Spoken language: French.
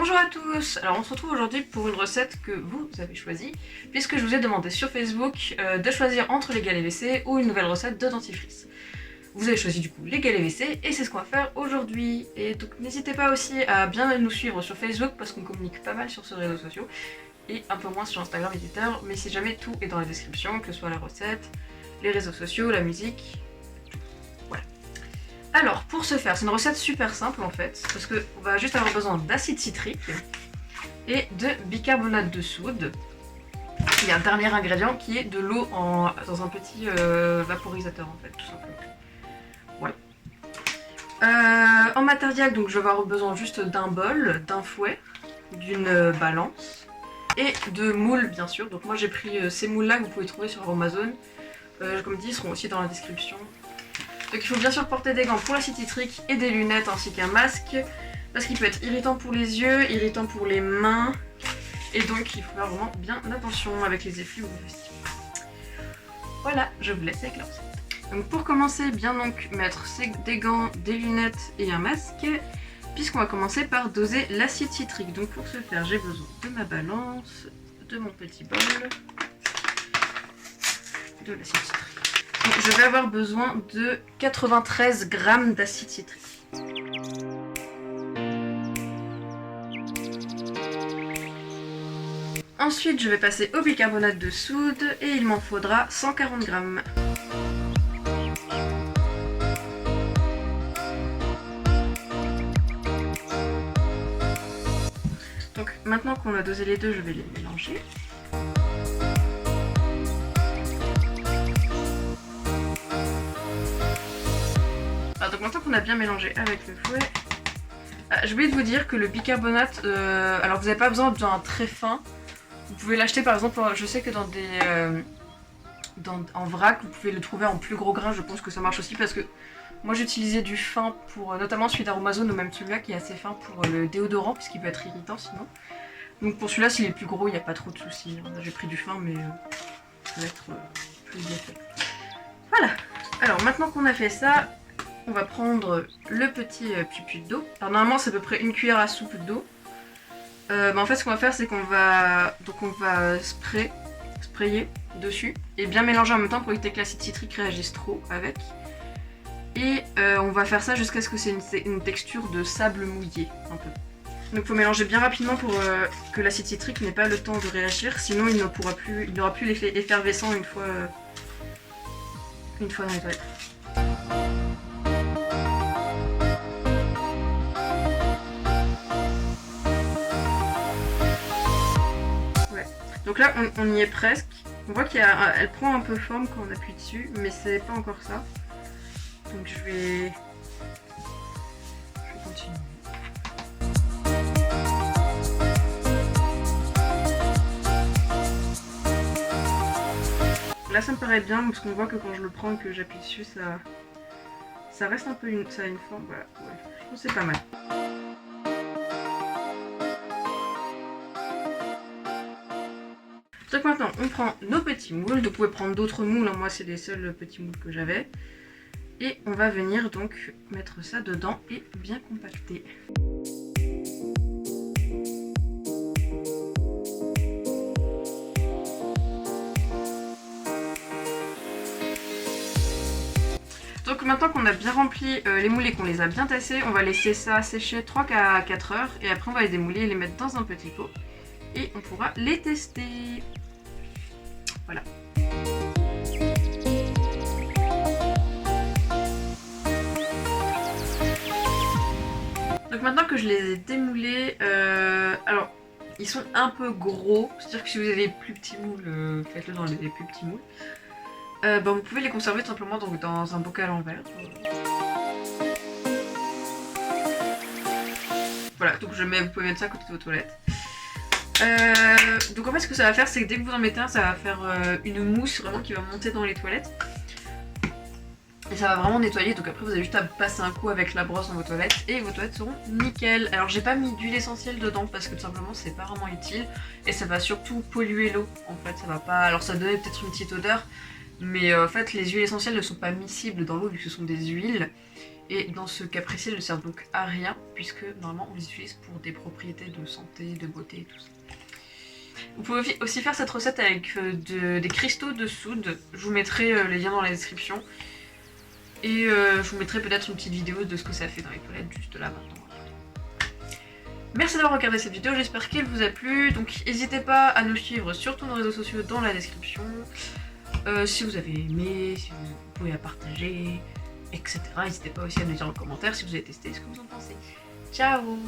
Bonjour à tous. Alors on se retrouve aujourd'hui pour une recette que vous avez choisie, puisque je vous ai demandé sur Facebook de choisir entre les galets WC ou une nouvelle recette de dentifrice. Vous avez choisi du coup les galets WC et c'est ce qu'on va faire aujourd'hui. Et donc n'hésitez pas aussi à bien nous suivre sur Facebook parce qu'on communique pas mal sur ce réseau social et un peu moins sur Instagram et Twitter, mais si jamais tout est dans la description, que ce soit la recette, les réseaux sociaux, la musique, voilà. Alors pour ce faire, c'est une recette super simple en fait, parce qu'on va juste avoir besoin d'acide citrique et de bicarbonate de soude. Il y a un dernier ingrédient qui est de l'eau dans un petit vaporisateur en fait, tout simplement. Voilà. En matériel, donc je vais avoir besoin juste d'un bol, d'un fouet, d'une balance et de moules bien sûr. Donc moi j'ai pris ces moules là que vous pouvez trouver sur Amazon. Comme dit, ils seront aussi dans la description. Donc il faut bien sûr porter des gants pour l'acide citrique et des lunettes ainsi qu'un masque. Parce qu'il peut être irritant pour les yeux, irritant pour les mains. Et donc il faut faire vraiment bien attention avec les effluves ou les vestiges. Voilà, je vous laisse avec la recette. Donc pour commencer, bien donc mettre des gants, des lunettes et un masque. Puisqu'on va commencer par doser l'acide citrique. Donc pour ce faire, j'ai besoin de ma balance, de mon petit bol, de l'acide citrique. Donc, je vais avoir besoin de 93 g d'acide citrique. Ensuite, je vais passer au bicarbonate de soude et il m'en faudra 140 g. Donc maintenant qu'on a dosé les deux, je vais les mélanger. Alors donc maintenant qu'on a bien mélangé avec le fouet, j'ai oublié de vous dire que le bicarbonate, alors vous n'avez pas besoin d'un très fin. Vous pouvez l'acheter par exemple, je sais que dans des en vrac, vous pouvez le trouver en plus gros grain, je pense que ça marche aussi parce que moi j'utilisais du fin pour, notamment celui d'Amazon ou même celui-là qui est assez fin pour le déodorant parce qu'il peut être irritant sinon. Donc pour celui-là s'il est plus gros il n'y a pas trop de soucis, j'ai pris du fin mais ça va être plus bien fait. Voilà, alors maintenant qu'on a fait ça, on va prendre le petit pupu d'eau. Alors normalement c'est à peu près une cuillère à soupe d'eau. En fait ce qu'on va faire c'est qu'on va sprayer dessus et bien mélanger en même temps pour éviter que l'acide citrique réagisse trop avec. Et on va faire ça jusqu'à ce que c'est une texture de sable mouillé un peu. Donc il faut mélanger bien rapidement pour que l'acide citrique n'ait pas le temps de réagir, sinon il n'aura plus l'effet effervescent une fois dans les toilettes. Donc là, on y est presque. On voit qu'elle prend un peu forme quand on appuie dessus, mais c'est pas encore ça. Donc je vais continuer. Là, ça me paraît bien parce qu'on voit que quand je le prends et que j'appuie dessus, ça reste un peu ça a une forme. Voilà, ouais, je pense que c'est pas mal. Donc maintenant on prend nos petits moules, vous pouvez prendre d'autres moules, moi c'est les seuls petits moules que j'avais. Et on va venir donc mettre ça dedans et bien compacter. Donc maintenant qu'on a bien rempli les moules et qu'on les a bien tassés, on va laisser ça sécher 3 à 4 heures et après on va les démouler et les mettre dans un petit pot. Et on pourra les tester. Voilà. Donc maintenant que je les ai démoulés, alors ils sont un peu gros, c'est-à-dire que si vous avez les plus petits moules, faites-le dans les plus petits moules. Vous pouvez les conserver tout simplement donc, dans un bocal en verre. Voilà, donc vous pouvez mettre ça à côté de vos toilettes. Donc en fait ce que ça va faire c'est que dès que vous en mettez un ça va faire une mousse vraiment qui va monter dans les toilettes. Et ça va vraiment nettoyer, donc après vous avez juste à passer un coup avec la brosse dans vos toilettes et vos toilettes seront nickel. Alors j'ai pas mis d'huile essentielle dedans parce que tout simplement c'est pas vraiment utile et ça va surtout polluer l'eau en fait, ça va pas... Alors ça donnait peut-être une petite odeur Mais en fait, les huiles essentielles ne sont pas miscibles dans l'eau vu que ce sont des huiles. Et dans ce cas précis, elles ne servent donc à rien, puisque normalement on les utilise pour des propriétés de santé, de beauté et tout ça. Vous pouvez aussi faire cette recette avec des cristaux de soude. Je vous mettrai les liens dans la description. Et je vous mettrai peut-être une petite vidéo de ce que ça fait dans les toilettes juste là maintenant. Merci d'avoir regardé cette vidéo, j'espère qu'elle vous a plu. Donc n'hésitez pas à nous suivre sur tous nos réseaux sociaux dans la description. Si vous avez aimé, si vous pouvez la partager, etc. N'hésitez pas aussi à nous dire en commentaire si vous avez testé ce que vous en pensez. Ciao!